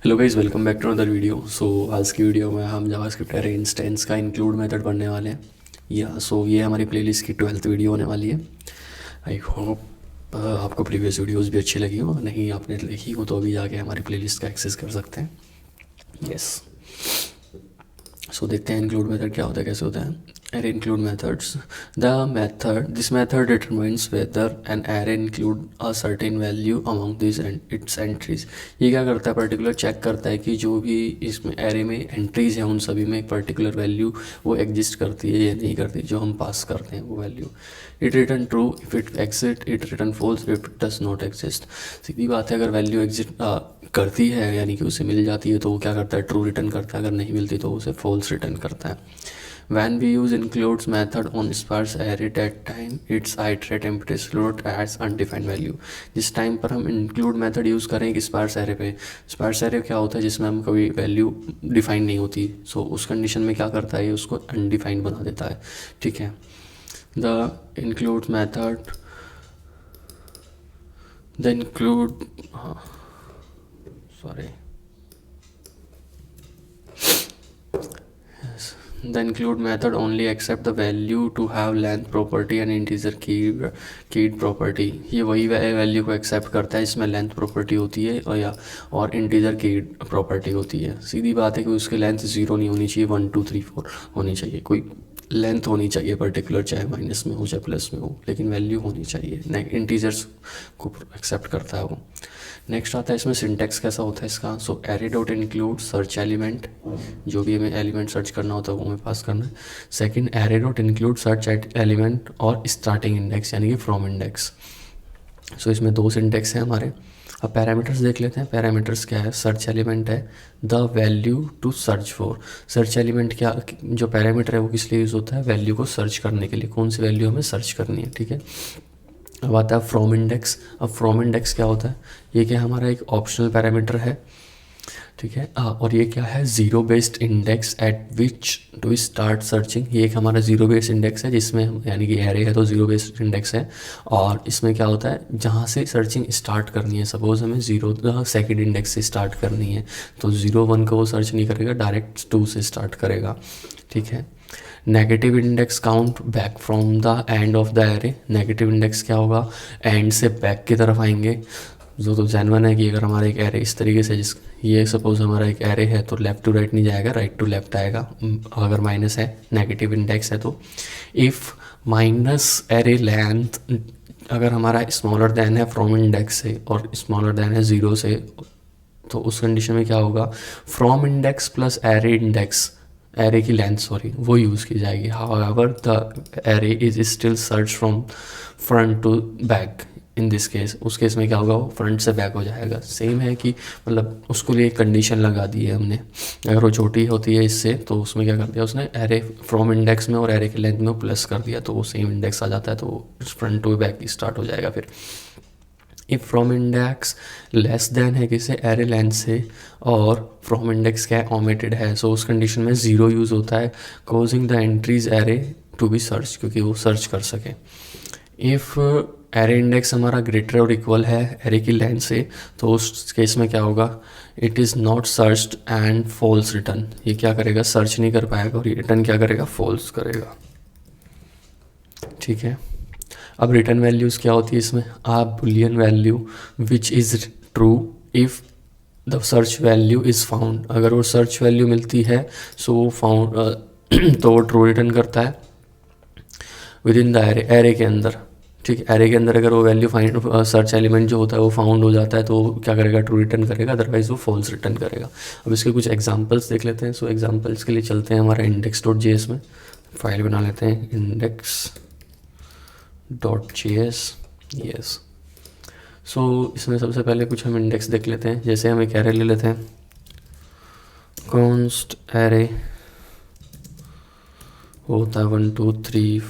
Hello guys, welcome back to another video. आज की video में हम जावास्क्रिप्ट एरे इंस्टेंस का इंक्लूड मेथड पढ़ने वाले हैं। ये हमारी प्लेलिस्ट की 12th वीडियो होने वाली है। आई होप आपको प्रीवियस वीडियोस भी अच्छी लगी हो, नहीं आपने देखी हो तो अभी जाके हमारी प्लेलिस्ट का एक्सेस कर सकते हैं। यस, देखते हैं इंक्लूड मेथड क्या होता है, कैसे होता है। Array include methods. This method determines whether an array include a certain value among its entries. ये क्या करता है, पर्टिकुलर चेक करता है कि जो भी इसमें एरे में एंट्रीज हैं उन सभी में एक पर्टिकुलर वैल्यू वो एग्जिस्ट करती है या नहीं करती, जो हम पास करते हैं वो value. It return true if it exist, it return false if it does not exist. सीधी बात है, अगर वैल्यू एग्जिस्ट करती है यानी कि उसे मिल जाती है तो वो क्या करता है, ट्रू रिटर्न करता है। अगर नहीं मिलती तो उसे फॉल्स रिटर्न करता है। When we use includes method on sparse array, that time its iterate empty slot adds undefined value. जिस टाइम पर हम include method यूज़ करें एक sparse array पे, sparse array क्या होता है जिसमें हम कभी वैल्यू डिफाइन नहीं होती, उस कंडीशन में क्या करता है, ये उसको अनडिफाइंड बना देता है। ठीक है, the include method the include sorry The include method only accept the value to have length property and integer keyed property. ये वही वैल्यू को एक्सेप्ट करता है इसमें लेंथ प्रॉपर्टी होती है और इंटीजर कीड प्रॉपर्टी होती है। सीधी बात है कि उसकी लेंथ 0 नहीं होनी चाहिए, 1 2 3 4 होनी चाहिए। कोई लेंथ होनी चाहिए पर्टिकुलर, चाहे माइनस में हो चाहे प्लस में हो, लेकिन वैल्यू होनी चाहिए। इंटीजर्स को एक्सेप्ट करता है वो। नेक्स्ट आता है इसमें सिंटेक्स कैसा होता है इसका। Array dot include search element, जो भी हमें एलिमेंट सर्च करना होता है वो हमें पास करना है। Second, array dot include search element और स्टार्टिंग इंडेक्स यानी कि फ्रॉम इंडेक्स। इसमें दो सिंटेक्स हैं हमारे। अब पैरामीटर्स देख लेते हैं। पैरामीटर्स क्या है, सर्च एलिमेंट है the value to search for. Search element क्या, जो पैरामीटर है वो किस लिए यूज़ होता है, वैल्यू को सर्च करने के लिए, कौन सी वैल्यू हमें सर्च करनी है। ठीक है, अब आता है फ्रॉम इंडेक्स। अब फ्रॉम इंडेक्स क्या होता है, ये क्या हमारा एक ऑप्शनल पैरामीटर है। ठीक है, और ये क्या है, zero based index at which to start searching. ये एक हमारा ज़ीरो बेस्ड इंडेक्स है जिसमें यानी कि एरे है तो ज़ीरो बेस्ड इंडेक्स है, और इसमें क्या होता है, जहाँ से सर्चिंग स्टार्ट करनी है, सपोज हमें 0 सेकेंड इंडेक्स से स्टार्ट करनी है तो 0 1 को वो सर्च नहीं करेगा, डायरेक्ट 2 से स्टार्ट करेगा। ठीक है, negative index count back from the end of the array. Negative index क्या होगा, एंड से बैक की तरफ आएंगे। जो तो जेनवन है कि अगर हमारा एक एरे इस तरीके से, ये सपोज हमारा एक एरे है तो लेफ़्ट टू राइट नहीं जाएगा, राइट टू लेफ़्ट आएगा। अगर माइनस है, नेगेटिव इंडेक्स है तो इफ़ माइनस एरे लेंथ, अगर हमारा स्मॉलर देन है फ्रॉम इंडेक्स से और स्मॉलर देन है 0 से, तो उस कंडीशन में क्या होगा, from index plus array index, array की लेंथ सॉरी, वो यूज़ की जाएगी। However the array is still search from front to back. In this case, उस केस में क्या होगा, वो फ्रंट से बैक हो जाएगा। सेम है कि मतलब उसको लिए एक कंडीशन लगा दी है हमने, अगर वो छोटी होती है इससे तो उसमें क्या कर दिया उसने, एरे फ्रॉम इंडेक्स में और एरे की लेंथ में प्लस कर दिया तो वो सेम इंडेक्स आ जाता है, तो फ्रंट टू बैक स्टार्ट हो जाएगा। फिर if from index less than है किसे, एरे लेंथ से, और फ्रॉम इंडेक्स क्या है, ओमिटेड है, उस कंडीशन में 0 यूज़ होता है, causing the entries array to be search, क्योंकि वो सर्च कर सके। इफ़ एरे इंडेक्स हमारा ग्रेटर और इक्वल है एरे की लेंथ से, तो उस केस में क्या होगा, it is not searched and false return. ये क्या करेगा, सर्च नहीं कर पाएगा और ये रिटर्न क्या करेगा, फॉल्स करेगा। ठीक है, अब रिटर्न वैल्यूज़ क्या होती है इसमें, Boolean value which is true if the search value is found. अगर वो सर्च वैल्यू मिलती है सो वो फाउंड तो वो ट्रू रिटर्न करता है विद इन द एरे के अंदर। ठीक, एरे के अंदर अगर वो वैल्यू फाइंड, सर्च एलिमेंट जो होता है वो फाउंड हो जाता है तो क्या करेगा, ट्रू रिटर्न करेगा, अदरवाइज वो फॉल्स रिटर्न करेगा। अब इसके कुछ एग्जांपल्स देख लेते हैं। एग्जांपल्स के लिए चलते हैं हमारा index.js में, फाइल बना लेते हैं index.js। यस, इसमें सबसे पहले कुछ हम इंडेक्स देख लेते हैं। जैसे हम एक एरे ले लेते हैं, कॉन्स्ट एरे होता है 1 2 3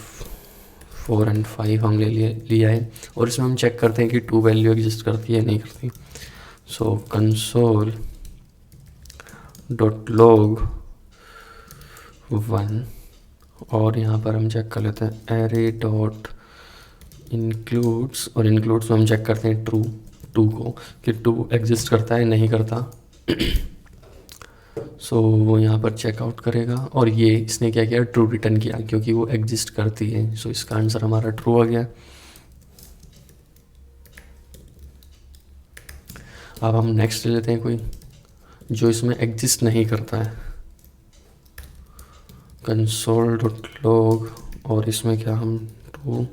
4 एंड 5 हम लिया है, और इसमें हम चेक करते हैं कि 2 वैल्यू एग्जिस्ट करती है नहीं करती। कंसोल डॉट लॉग 1, और यहाँ पर हम चेक कर लेते हैं एरे डॉट इंक्लूड्स, और इंक्लूड्स में हम चेक करते हैं ट्रू को, कि 2 एग्जिस्ट करता है नहीं करता। सो वो यहाँ पर चेकआउट करेगा और ये इसने क्या किया, ट्रू रिटर्न किया क्योंकि वो एग्जिस्ट करती है। सो इसका आंसर हमारा ट्रू आ गया। अब हम नेक्स्ट ले लेते हैं कोई जो इसमें एग्जिस्ट नहीं करता है, console.log, और इसमें क्या हम टू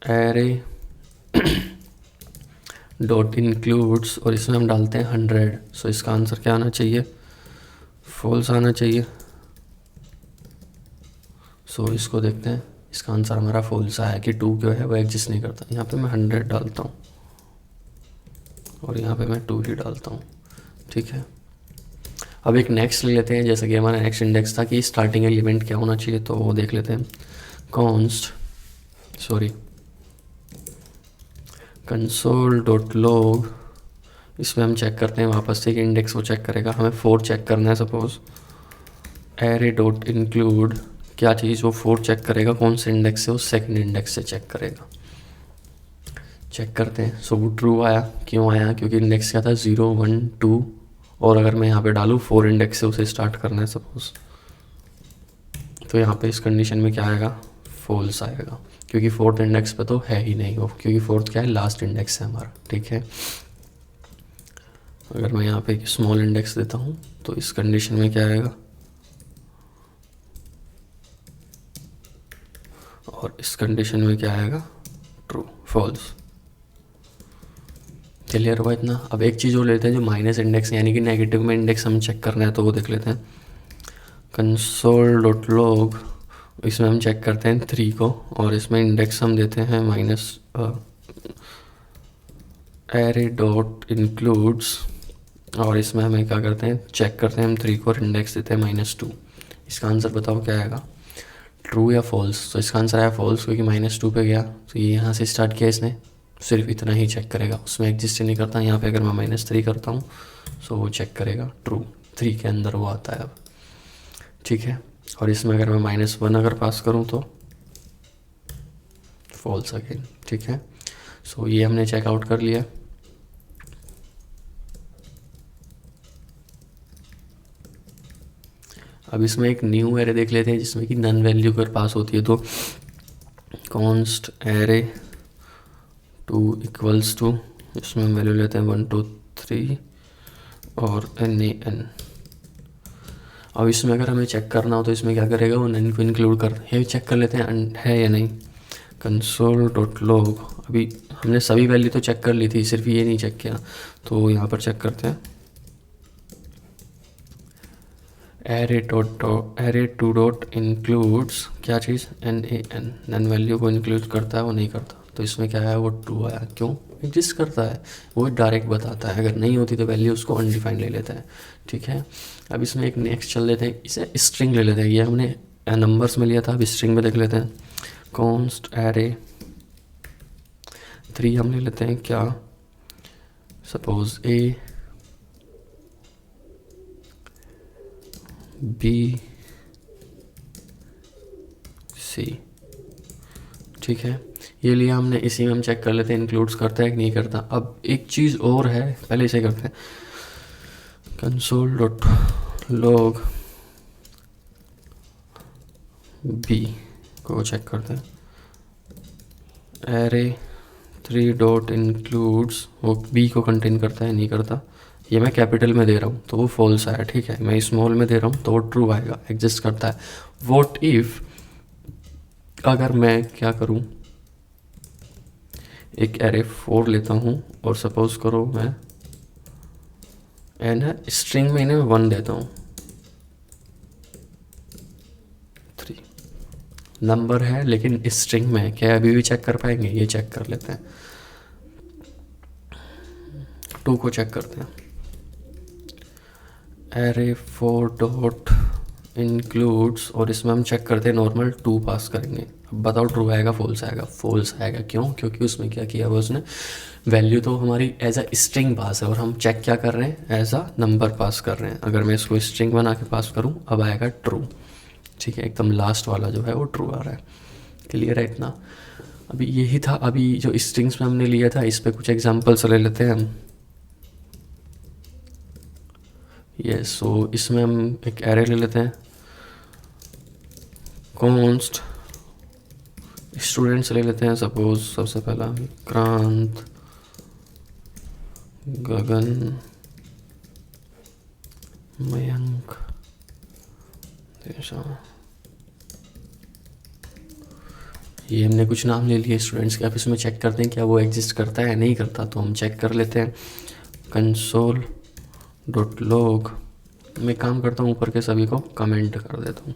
एरे डॉट इंक्लूड्स और इसमें हम डालते हैं 100। सो इसका आंसर क्या आना चाहिए, फॉल्स आना चाहिए। सो इसको देखते हैं, इसका आंसर हमारा फॉल्स आया कि टू जो है वो एग्जिस्ट नहीं करता। यहाँ पे मैं 100 डालता हूँ और यहाँ पे मैं 2 ही डालता हूँ, ठीक है। अब एक नेक्स्ट ले लेते हैं, जैसे कि हमारा नेक्स्ट इंडेक्स था कि स्टार्टिंग एलिमेंट क्या होना चाहिए, तो वो देख लेते हैं। console.log, इसमें हम चेक करते हैं वापस से कि इंडेक्स वो चेक करेगा। हमें 4 चेक करना है सपोज। array.include क्या चीज़, वो 4 चेक करेगा। कौन से इंडेक्स से, वो सेकंड इंडेक्स से चेक करेगा। चेक करते हैं। सो वो ट्रू आया। क्यों आया, क्योंकि इंडेक्स क्या था 0 1 2, और अगर मैं यहाँ पे डालूँ 4 इंडेक्स से उसे स्टार्ट करना है सपोज, तो यहाँ पे इस कंडीशन में क्या आएगा, फॉल्स आएगा, क्योंकि 4th इंडेक्स पे तो है ही नहीं वो, क्योंकि 4th क्या है, लास्ट इंडेक्स है हमारा, ठीक है। अगर मैं यहाँ पे एक स्मॉल इंडेक्स देता हूँ तो इस कंडीशन में क्या आएगा, और इस कंडीशन में क्या आएगा, ट्रू, फॉल्स। क्लियर हुआ इतना। अब एक चीज़ और लेते हैं जो माइनस इंडेक्स यानी कि नेगेटिव में इंडेक्स हम चेक करना है, तो वो देख लेते हैं। console.log, इसमें हम चेक करते हैं 3 को, और इसमें इंडेक्स हम देते हैं माइनस array.includes, और इसमें हमें क्या करते हैं, चेक करते हैं हम 3 को और इंडेक्स देते हैं -2। इसका आंसर बताओ क्या आएगा, ट्रू या फॉल्स। तो इसका आंसर आया फॉल्स, क्योंकि -2 पे गया। तो ये यहाँ से स्टार्ट किया इसने, सिर्फ इतना ही चेक करेगा, उसमें एग्जिस्ट ही नहीं करता। यहाँ पे अगर मैं -3 करता हूँ सो वो चेक करेगा ट्रू, 3 के अंदर वो आता है अब, ठीक है। और इसमें अगर मैं -1 अगर पास करूँ तो फॉल्स अगेन, ठीक है। सो ये हमने चेकआउट कर लिया। अब इसमें एक न्यू एरे देख लेते हैं जिसमें कि नन वैल्यू अगर पास होती है, तो const array two equals to, इसमें हम वैल्यू लेते हैं 1 2 3 और NaN। अब इसमें अगर हमें चेक करना हो तो इसमें क्या करेगा, वो नन को इंक्लूड कर, ये चेक कर लेते हैं है या नहीं। console.log, अभी हमने सभी वैल्यू तो चेक कर ली थी, सिर्फ ये नहीं चेक किया, तो यहाँ पर चेक करते हैं। array2.includes क्या चीज़, NaN, नन वैल्यू को इंक्लूड करता है, वो नहीं करता। तो इसमें क्या आया, वो ट्रू आया। क्यों, एग्जिस्ट करता है, वो डायरेक्ट बताता है। अगर नहीं होती तो वैल्यू उसको अनडिफाइंड ले लेता है, ठीक है। अब इसमें एक नेक्स्ट चल लेते हैं, इसे स्ट्रिंग ले लेते हैं। ये हमने नंबर्स में लिया था, अब स्ट्रिंग में देख लेते हैं। कॉन्स्ट एरे 3 हम ले लेते हैं क्या, सपोज A B C, ठीक है। ये लिया हमने, इसी में हम चेक कर लेते हैं इंक्लूड्स करता है कि नहीं करता। अब एक चीज़ और है, पहले इसे करते हैं। console.log B को चेक करते हैं। array3.includes वो B को कंटेन करता है, नहीं करता। ये मैं कैपिटल में दे रहा हूँ तो वो फॉल्स आया, ठीक है। मैं स्मॉल में दे रहा हूँ तो वो ट्रू आएगा, एग्जिस्ट करता है। व्हाट इफ, अगर मैं क्या करूँ, एक एरे 4 लेता हूँ और सपोज करो मैं एन है, स्ट्रिंग में इन्हें 1 देता हूँ, 3 नंबर है लेकिन स्ट्रिंग में क्या अभी भी चेक कर पाएंगे, ये चेक कर लेते हैं। 2 को चेक करते हैं। array4.includes और इसमें हम चेक करते हैं नॉर्मल 2 पास करेंगे। अब बताओ ट्रू आएगा फॉल्स आएगा, फॉल्स आएगा। क्यों, क्योंकि उसमें क्या किया हुआ उसने, वैल्यू तो हमारी एज अ स्ट्रिंग पास है और हम चेक क्या कर रहे हैं, एज अ नंबर पास कर रहे हैं। अगर मैं इसको स्ट्रिंग बना के पास करूँ अब आएगा ट्रू, ठीक है। एकदम लास्ट वाला जो है वो ट्रू आ रहा है। क्लियर है इतना। अभी यही था, अभी जो स्ट्रिंग्स में हमने लिया था इस पर कुछ एग्जाम्पल्स ले लेते हैं हम। ये सो इसमें हम एक एरे ले लेते हैं, कॉन्स्ट स्टूडेंट्स ले लेते हैं। सपोज सबसे पहला क्रांत, गगन, मयंक, देशा। ये हमने कुछ नाम ले लिए स्टूडेंट्स के। आप इसमें चेक करते हैं क्या वो एग्जिस्ट करता है या नहीं करता, तो हम चेक कर लेते हैं। कंसोल डॉट लॉग, मैं काम करता हूँ ऊपर के सभी को कमेंट कर देता हूँ।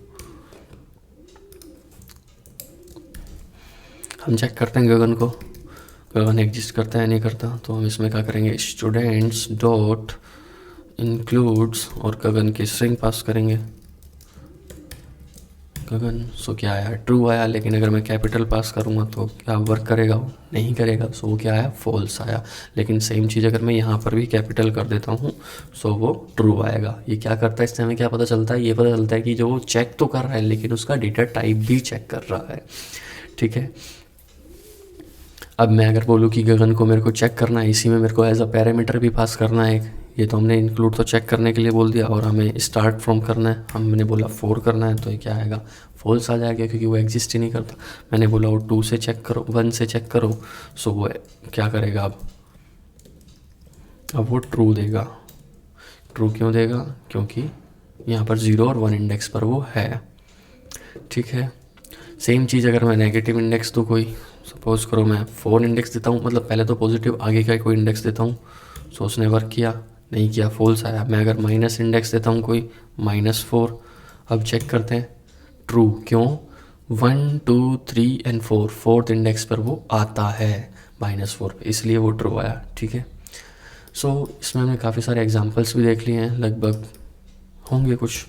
हम चेक करते हैं गगन को, गगन एग्जिस्ट करता है नहीं करता, तो हम इसमें क्या करेंगे, स्टूडेंट्स डॉट इंक्लूड्स और गगन की स्ट्रिंग पास करेंगे। गगन सो क्या आया, ट्रू आया। लेकिन अगर मैं कैपिटल पास करूँगा तो क्या वर्क करेगा, वो नहीं करेगा। सो वो क्या आया, फॉल्स आया। लेकिन सेम चीज़ अगर मैं यहाँ पर भी कैपिटल कर देता हूँ सो वो ट्रू आएगा। ये क्या करता है, इससे हमें क्या पता चलता है, ये पता चलता है कि जो वो चेक तो कर रहा है लेकिन उसका डेटा टाइप भी चेक कर रहा है। ठीक है, अब मैं अगर बोलूँ कि गगन को मेरे को चेक करना है, इसी में मेरे को एज अ पैरामीटर भी पास करना है। ये तो हमने इंक्लूड तो चेक करने के लिए बोल दिया, और हमें स्टार्ट फ्रॉम करना है, हमने बोला 4 करना है, तो ये क्या आएगा, फॉल्स आ जाएगा क्योंकि वो एग्जिस्ट ही नहीं करता। मैंने बोला वो 2 से चेक करो, 1 से चेक करो, सो वो क्या करेगा, अब वो ट्रू देगा। ट्रू क्यों देगा, क्योंकि यहाँ पर 0 और 1 इंडेक्स पर वो है। ठीक है, सेम चीज़ अगर मैं नेगेटिव इंडेक्स दूँ कोई, सपोज करो मैं 4 इंडेक्स देता हूँ, मतलब पहले तो पॉजिटिव आगे का कोई इंडेक्स देता हूँ, सो उसने वर्क किया नहीं किया, फॉल्स आया। मैं अगर माइनस इंडेक्स देता हूँ कोई, -4, अब चेक करते हैं, ट्रू क्यों, 1 2 3 एंड 4, 4th इंडेक्स पर वो आता है -4 पे, इसलिए वो ट्रू आया। ठीक है, सो इसमें हमने काफ़ी सारे एग्जांपल्स भी देख लिए हैं, लगभग होंगे कुछ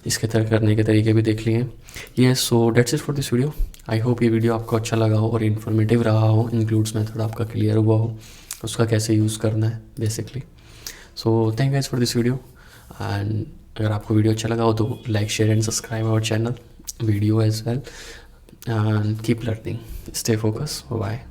इसके तरह करने के तरीके भी देख लिए हैं। ये so that's it for this video. I hope ये वीडियो आपको अच्छा लगा हो और इन्फॉर्मेटिव रहा हो, इंक्लूड्स मेथड आपका क्लियर हुआ हो, उसका कैसे यूज़ करना है basically. So thank you guys for this video, and अगर आपको वीडियो अच्छा लगा हो तो like share and subscribe our channel video as well, and keep learning, stay focus, bye.